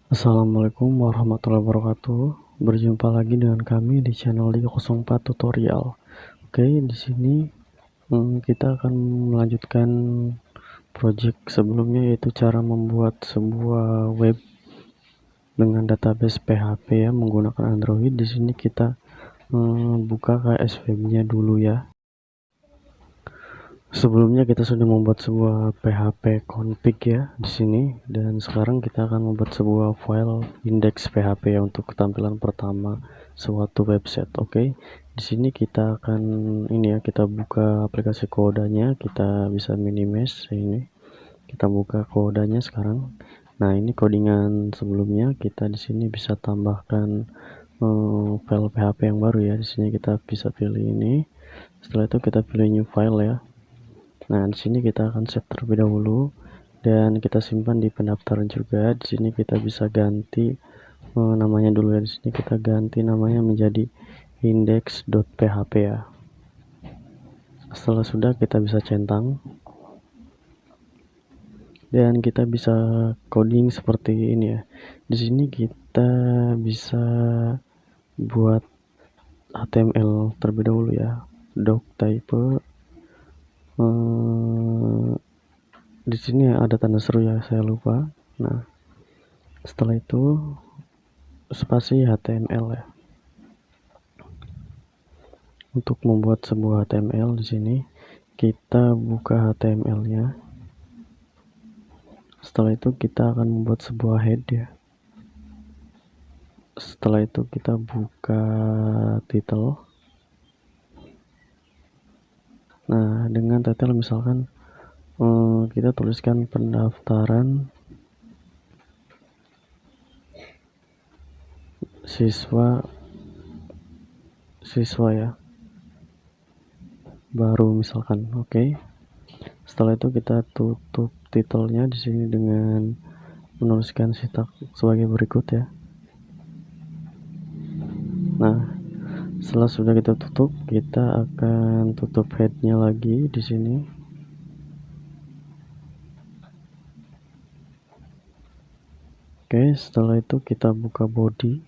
Assalamualaikum warahmatullahi wabarakatuh. Berjumpa lagi dengan kami di channel Dio04 Tutorial. Oke, di sini kita akan melanjutkan project sebelumnya, yaitu cara membuat sebuah web dengan database PHP ya, menggunakan Android. Di sini kita buka KS webnya dulu ya. Sebelumnya kita sudah membuat sebuah PHP config ya di sini, dan sekarang kita akan membuat sebuah file index PHP ya untuk tampilan pertama suatu website. Oke, di sini kita akan kita buka aplikasi kodanya, kita bisa minimize ini. Kita buka kodanya sekarang. Nah, ini codingan sebelumnya. Kita di sini bisa tambahkan file PHP yang baru ya. Di sini kita bisa pilih ini. Setelah itu kita pilih new file ya. Nah, di sini kita akan save terlebih dahulu dan kita simpan di pendaftaran juga. Di sini kita bisa ganti namanya dulu ya. Di sini kita ganti namanya menjadi index.php ya. Setelah sudah, kita bisa centang dan kita bisa coding seperti ini ya. Di sini kita bisa buat HTML terlebih dahulu ya. Doc type. Di sini ada tanda seru ya, saya lupa. Nah, setelah itu spasi HTML ya. Untuk membuat sebuah HTML, di sini kita buka HTML-nya. Setelah itu kita akan membuat sebuah head ya. Setelah itu kita buka title. Nah, dengan title misalkan kita tuliskan pendaftaran siswa ya baru misalkan. Oke. Setelah itu kita tutup titelnya di sini dengan menuliskan sintak sebagai berikut ya. Nah, setelah sudah kita tutup, kita akan tutup headnya lagi di sini. Oke, setelah itu kita buka body.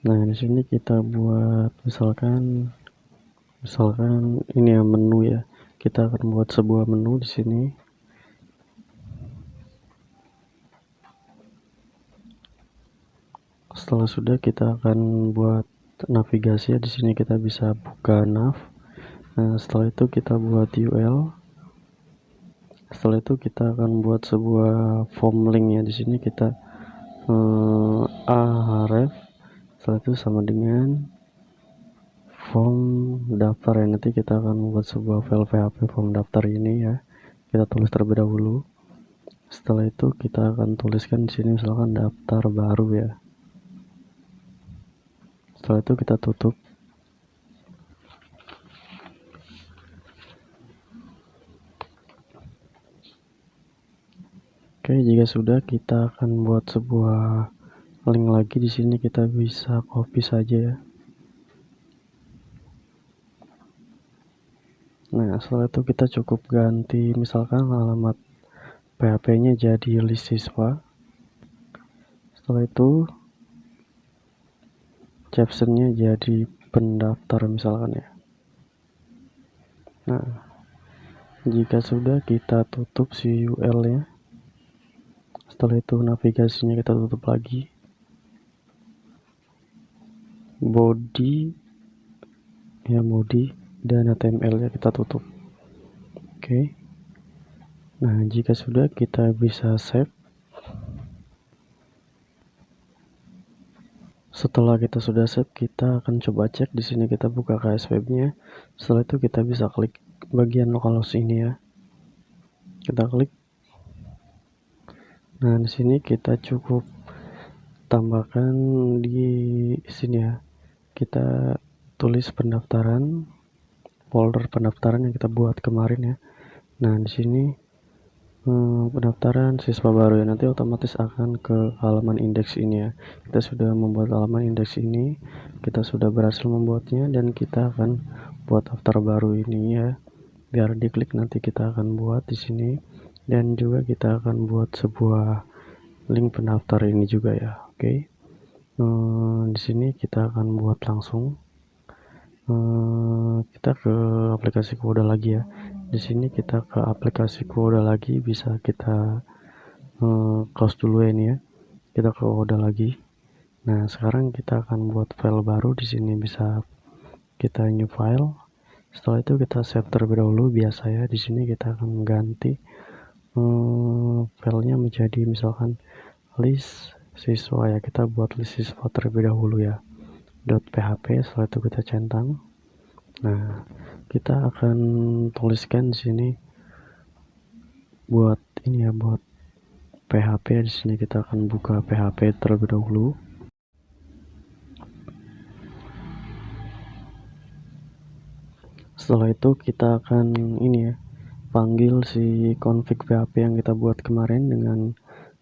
Nah, di sini kita buat misalkan ini ya, menu ya. Kita akan buat sebuah menu di sini. Setelah sudah, kita akan buat navigasi ya. Di sini kita bisa buka nav. Nah, setelah itu kita buat UL. Setelah itu kita akan buat sebuah form link ya. Di sini kita href. Setelah itu sama dengan form daftar ya. Nanti kita akan membuat sebuah file PHP form daftar ini ya. Kita tulis terlebih dahulu. Setelah itu kita akan tuliskan di sini misalkan daftar baru ya. Setelah itu kita tutup. Oke, jika sudah, kita akan buat sebuah link lagi. Di sini kita bisa copy saja ya. Nah, setelah itu kita cukup ganti misalkan alamat PHP-nya jadi list siswa. Setelah itu captionnya jadi pendaftar misalkan ya. Nah, jika sudah, kita tutup si UL nya. Setelah itu navigasinya kita tutup lagi. Body dan HTML nya kita tutup. Oke. Nah, jika sudah, kita bisa save. Setelah kita sudah save, kita akan coba cek. Di sini kita buka KS webnya. Setelah itu kita bisa klik bagian localhost ini ya. Kita klik. Nah, di sini kita cukup tambahkan di sini ya. Kita tulis pendaftaran, folder pendaftaran yang kita buat kemarin ya. Nah, di sini pendaftaran siswa baru ya. Nanti otomatis akan ke halaman indeks ini ya. Kita sudah membuat halaman indeks ini, kita sudah berhasil membuatnya, dan kita akan buat daftar baru ini ya, biar diklik nanti kita akan buat di sini, dan juga kita akan buat sebuah link pendaftar ini juga ya. Oke. Di sini kita akan buat langsung. Kita ke aplikasi Quora lagi ya. Di sini kita ke aplikasi Quora lagi, bisa kita close dulu ya ini ya. Kita ke Quora lagi. Nah, sekarang kita akan buat file baru. Di sini bisa kita new file. Setelah itu kita save terlebih dahulu. Biasa ya, di sini kita akan ganti filenya menjadi misalkan list siswa ya. Kita buat list siswa terlebih dahulu ya. .php. Setelah itu kita centang. Nah, kita akan tuliskan di sini buat ini ya, buat PHP. Di sini kita akan buka PHP terlebih dahulu. Setelah itu kita akan ini ya, panggil si config PHP yang kita buat kemarin dengan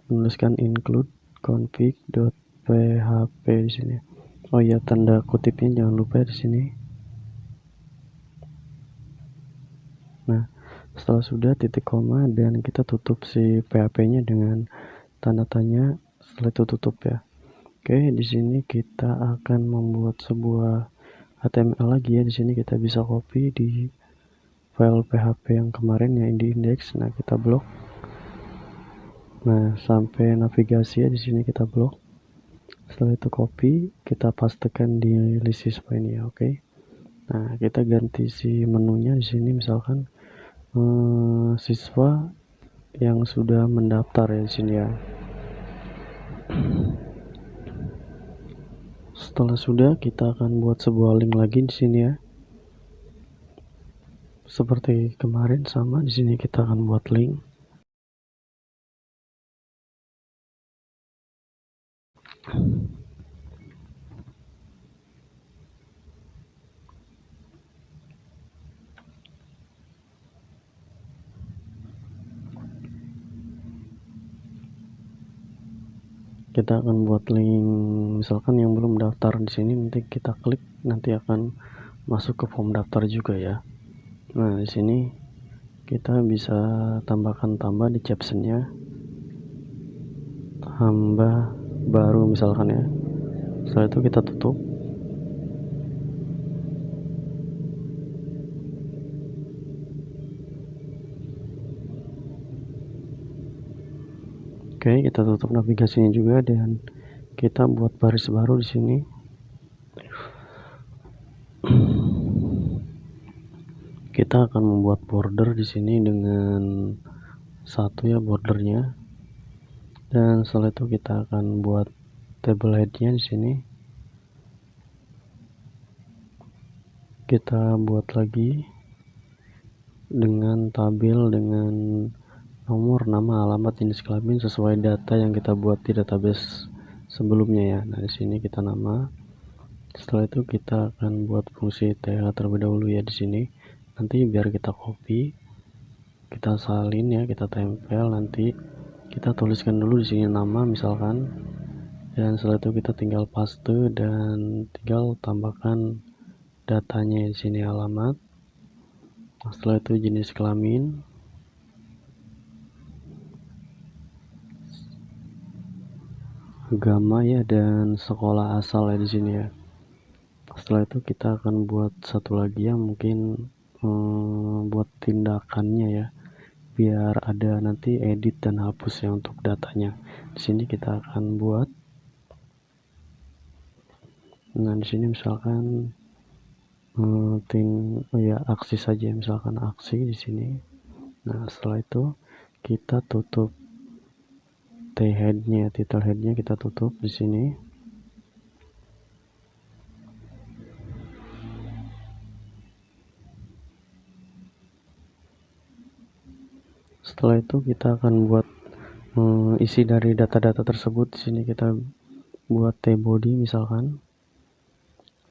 menuliskan include config.php di sini. Oh iya, tanda kutipnya jangan lupa di sini. Nah, setelah sudah titik koma dan kita tutup si PHP-nya dengan tanda tanya, setelah itu tutup ya. Oke, di sini kita akan membuat sebuah HTML lagi ya. Di sini kita bisa copy di file PHP yang kemarin ya, di index. Nah, kita blok. Nah, sampai navigasi ya, di sini kita blok. Setelah itu copy, kita pastekan di list siswa ini ya. Oke. Nah, kita ganti si menunya di sini, misalkan siswa yang sudah mendaftar ya di sini ya. Setelah sudah, kita akan buat sebuah link lagi di sini ya. Seperti kemarin sama, di sini kita akan buat link. Kita akan buat link, misalkan yang belum daftar di sini, nanti kita klik, nanti akan masuk ke form daftar juga ya. Nah, di sini kita bisa tambahkan di captionnya, tambah baru misalkan ya. Setelah itu kita tutup. Oke, kita tutup navigasinya juga dan kita buat baris baru di sini. Kita akan membuat border di sini dengan satu ya bordernya. Dan setelah itu kita akan buat table headnya di sini. Kita buat lagi dengan tabel dengan nomor, nama, alamat, jenis kelamin sesuai data yang kita buat di database sebelumnya ya. Nah, di sini kita nama. Setelah itu kita akan buat fungsi th terlebih dahulu ya di sini. Nanti biar kita copy, kita salin ya, kita tempel, nanti kita tuliskan dulu di sini nama misalkan. Dan setelah itu kita tinggal paste dan tinggal tambahkan datanya di sini, alamat. Setelah itu jenis kelamin. Agama ya, dan sekolah asal ya di sini ya. Setelah itu kita akan buat satu lagi ya, mungkin buat tindakannya ya, biar ada nanti edit dan hapus ya untuk datanya. Di sini kita akan buat. Nah, di sini misalkan ya aksi saja, misalkan aksi di sini. Nah, setelah itu kita tutup headnya, title headnya kita tutup di sini. Setelah itu kita akan buat isi dari data-data tersebut. Di sini kita buat t-body misalkan.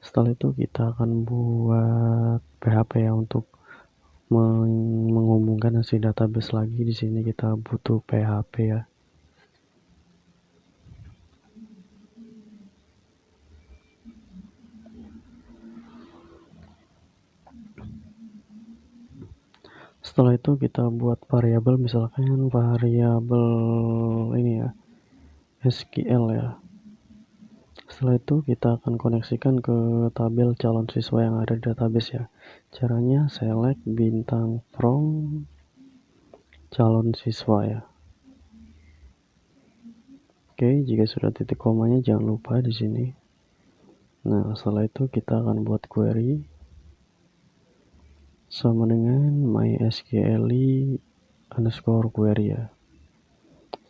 Setelah itu kita akan buat PHP ya untuk menghubungkan hasil database lagi. Di sini kita butuh PHP ya. Setelah itu kita buat variabel, misalkan variabel ini ya, SQL ya. Setelah itu kita akan koneksikan ke tabel calon siswa yang ada di database ya. Caranya select bintang from calon siswa ya. Oke, jika sudah titik komanya jangan lupa di sini. Nah, setelah itu kita akan buat query sama dengan mysqli_query ya.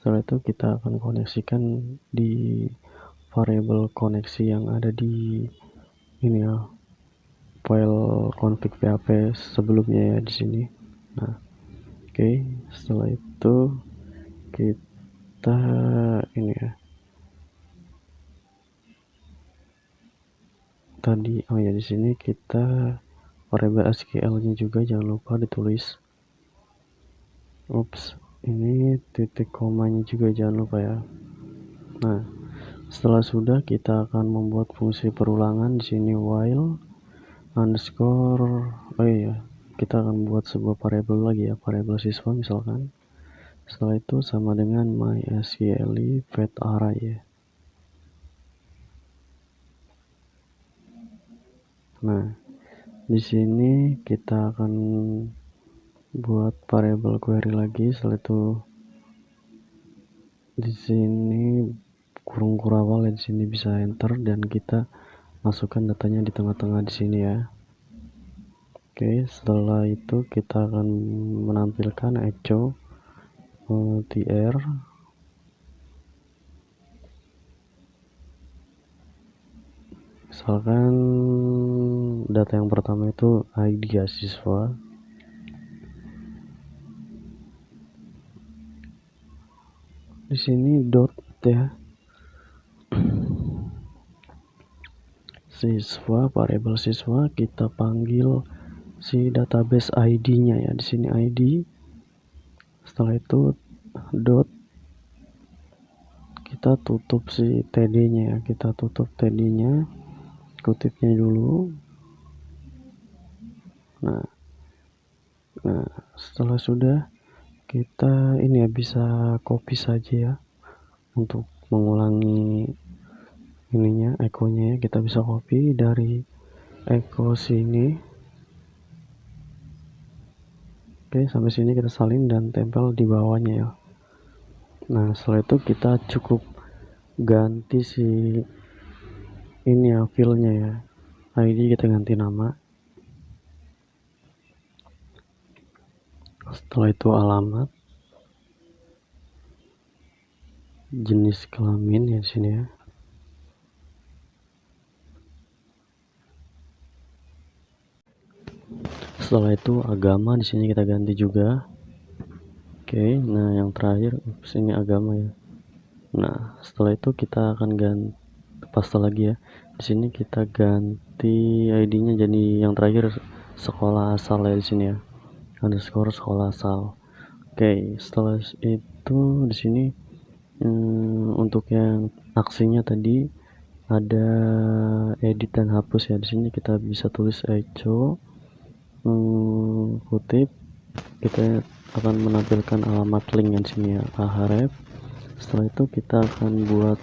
Setelah itu kita akan koneksikan di variabel koneksi yang ada di ini ya, file config php sebelumnya ya di sini. Nah, oke, setelah itu kita ini ya, tadi di sini kita variabel SQL-nya juga jangan lupa ditulis. Ini titik komanya juga jangan lupa ya. Nah, setelah sudah kita akan membuat fungsi perulangan di sini while underscore kita akan buat sebuah variabel lagi ya, variabel siswa misalkan. Setelah itu sama dengan mysqli_array ya. Nah, di sini kita akan buat variabel query lagi. Setelah itu di sini kurung kurawal di sini bisa enter dan kita masukkan datanya di tengah-tengah di sini ya. Oke, setelah itu kita akan menampilkan echo tr. Misalkan data yang pertama itu ID ya, siswa. Di sini dot ya, siswa, variabel siswa kita panggil si database ID-nya ya, di sini ID. Setelah itu dot, kita tutup si td-nya ya, kita tutup td-nya, kutipnya dulu. Nah, setelah sudah kita ini ya bisa copy saja ya untuk mengulangi ininya, echo-nya ya. Kita bisa copy dari echo sini. Oke, sampai sini kita salin dan tempel di bawahnya ya. Nah, setelah itu kita cukup ganti si ini ya, filenya ya, ID kita ganti nama. Setelah itu alamat, jenis kelamin ya di sini ya. Setelah itu agama di sini kita ganti juga. Oke, nah yang terakhir ini agama ya. Nah, setelah itu kita akan ganti paste lagi ya. Di sini kita ganti ID-nya jadi yang terakhir sekolah asal ya di sini ya. Underscore sekolah asal. Oke, setelah itu di sini untuk yang aksinya tadi ada edit dan hapus ya. Di sini kita bisa tulis echo kutip, kita akan menampilkan alamat link di sini ya, ahref. Setelah itu kita akan buat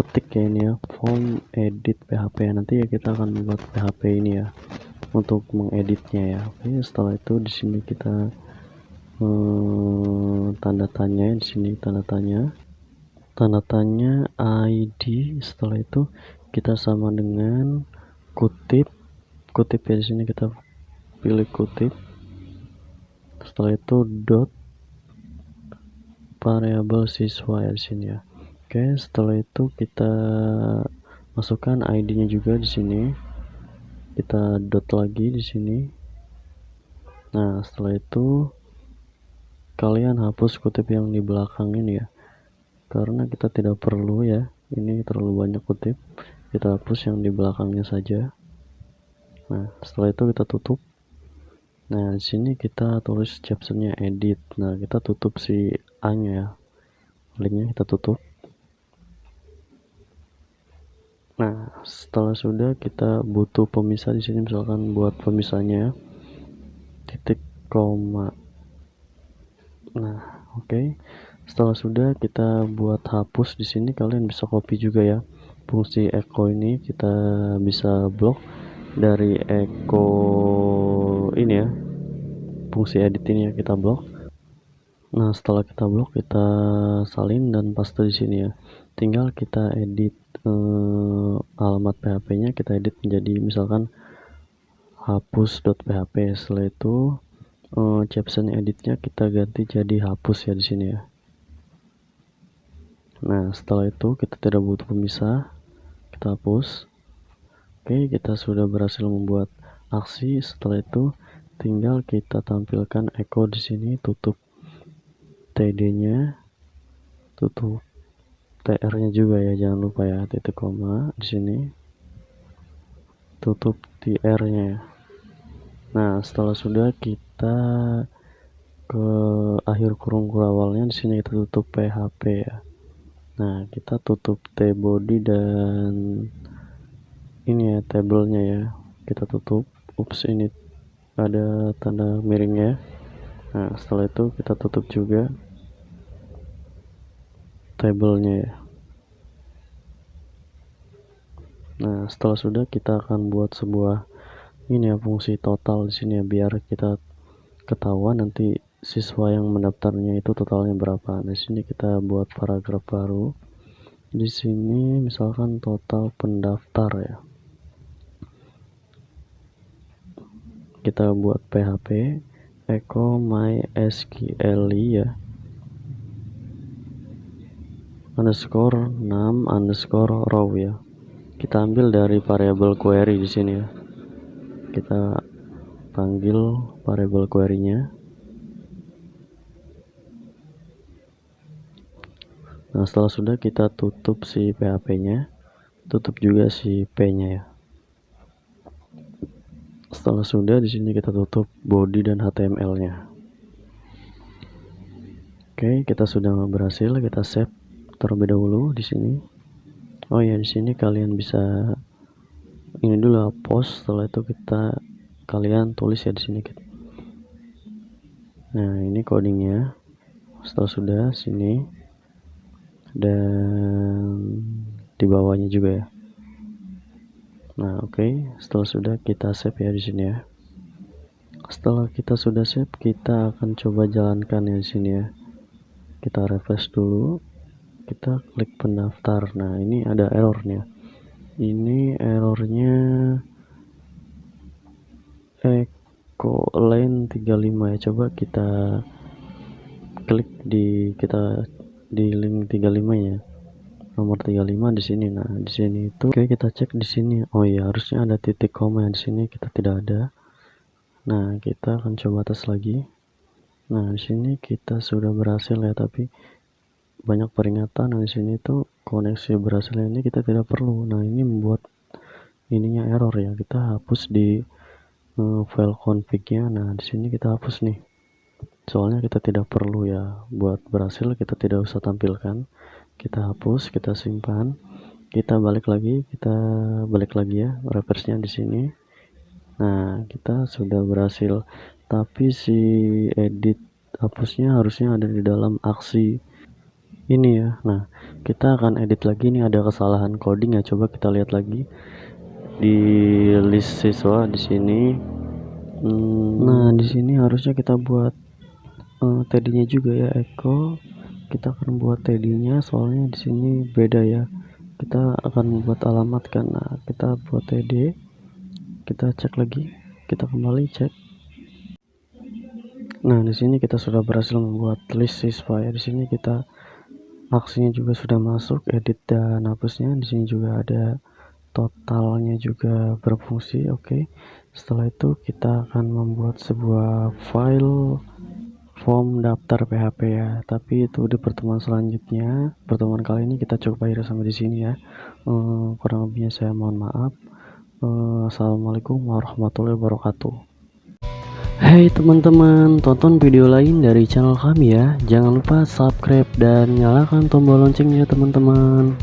petik ya ini ya, form edit php ya. Nanti ya kita akan membuat php ini ya untuk mengeditnya ya. Oke, setelah itu di sini kita tanda tanya di sini, tanda tanya ID. Setelah itu kita sama dengan kutip ya, di sini kita pilih kutip. Setelah itu dot variabel siswa ya di sini ya. Oke, setelah itu kita masukkan ID-nya juga di sini. Kita dot lagi di sini. Nah, setelah itu kalian hapus kutip yang di belakang ini ya, karena kita tidak perlu ya, ini terlalu banyak kutip. Kita hapus yang di belakangnya saja. Nah, setelah itu kita tutup. Nah, di sini kita tulis captionnya edit. Nah, kita tutup si A-nya ya, linknya kita tutup. Nah, setelah sudah kita butuh pemisah di sini, misalkan buat pemisahnya titik koma. Nah, oke. Setelah sudah kita buat hapus di sini, kalian bisa copy juga ya. Fungsi echo ini kita bisa blok dari echo ini ya. Fungsi edit ini ya kita blok. Nah, setelah kita blok, kita salin dan paste di sini ya. Tinggal kita edit alamat PHP-nya, kita edit menjadi misalkan hapus.php. Setelah itu caption editnya kita ganti jadi hapus ya di sini ya. Nah, setelah itu kita tidak butuh pemisah, kita hapus. Oke, kita sudah berhasil membuat aksi. Setelah itu tinggal kita tampilkan echo di sini, tutup TD-nya, tutup TR-nya juga ya, jangan lupa ya, titik koma di sini, tutup TR-nya ya. Nah, setelah sudah kita ke akhir kurung awalnya, di sini kita tutup PHP ya. Nah, kita tutup T-body dan ini ya tabelnya ya, kita tutup. Ups, ini ada tanda miringnya. Nah, setelah itu kita tutup juga tabelnya ya. Nah, setelah sudah kita akan buat sebuah ini ya, fungsi total di sini ya, biar kita ketahuan nanti siswa yang mendaftarnya itu totalnya berapa. Di sini kita buat paragraf baru. Di sini misalkan total pendaftar ya. Kita buat PHP echo mysql ya. Underscore 6 underscore row ya. Kita ambil dari variabel query di sini ya. Kita panggil variabel query-nya. Nah, setelah sudah kita tutup si PHP-nya, tutup juga si P-nya ya. Setelah sudah di sini kita tutup body dan HTML-nya. Oke, kita sudah berhasil. Kita save terlebih dahulu di sini. Oh ya, di sini kalian bisa ini dulu post. Setelah itu kalian tulis ya di sini. Nah, ini codingnya. Setelah sudah sini dan di bawahnya juga ya. Nah, oke. Setelah sudah kita save ya di sini ya. Setelah kita sudah save, kita akan coba jalankan ya di sini ya. Kita refresh dulu. Kita klik pendaftar. Nah, ini ada errornya. Ini errornya echo line 35 ya. Coba kita klik di link 35 ya. Nomor 35 di sini. Nah, di sini itu oke, kita cek di sini. Oh iya, harusnya ada titik koma di sini, kita tidak ada. Nah, kita akan coba tes lagi. Nah, di sini kita sudah berhasil ya, tapi banyak peringatan. Nah, di sini tuh koneksi berhasil ini kita tidak perlu. Nah, ini membuat ininya error ya. Kita hapus di file config-nya. Nah, di sini kita hapus nih. Soalnya kita tidak perlu ya, buat berhasil kita tidak usah tampilkan. Kita hapus, kita simpan, kita balik lagi ya, reverse-nya di sini. Nah, kita sudah berhasil, tapi si edit hapusnya harusnya ada di dalam aksi ini ya. Nah, kita akan edit lagi. Ini ada kesalahan coding ya, coba kita lihat lagi di list siswa di sini. Nah, di sini harusnya kita buat td-nya juga ya, echo. Kita akan buat td-nya, soalnya di sini beda ya. Kita akan membuat alamat kan. Nah, kita buat td, kita cek lagi, kita kembali cek. Nah, di sini kita sudah berhasil membuat list siswa ya. Di sini kita aksinya juga sudah masuk, edit dan hapusnya. Di sini juga ada totalnya juga berfungsi. Oke. Setelah itu kita akan membuat sebuah file form daftar PHP ya, tapi itu di pertemuan selanjutnya. Pertemuan kali ini kita coba akhirnya sampai di sini ya. Kurang lebihnya saya mohon maaf. Assalamualaikum warahmatullahi wabarakatuh. Hey teman-teman, tonton video lain dari channel kami ya. Jangan lupa subscribe dan nyalakan tombol loncengnya teman-teman.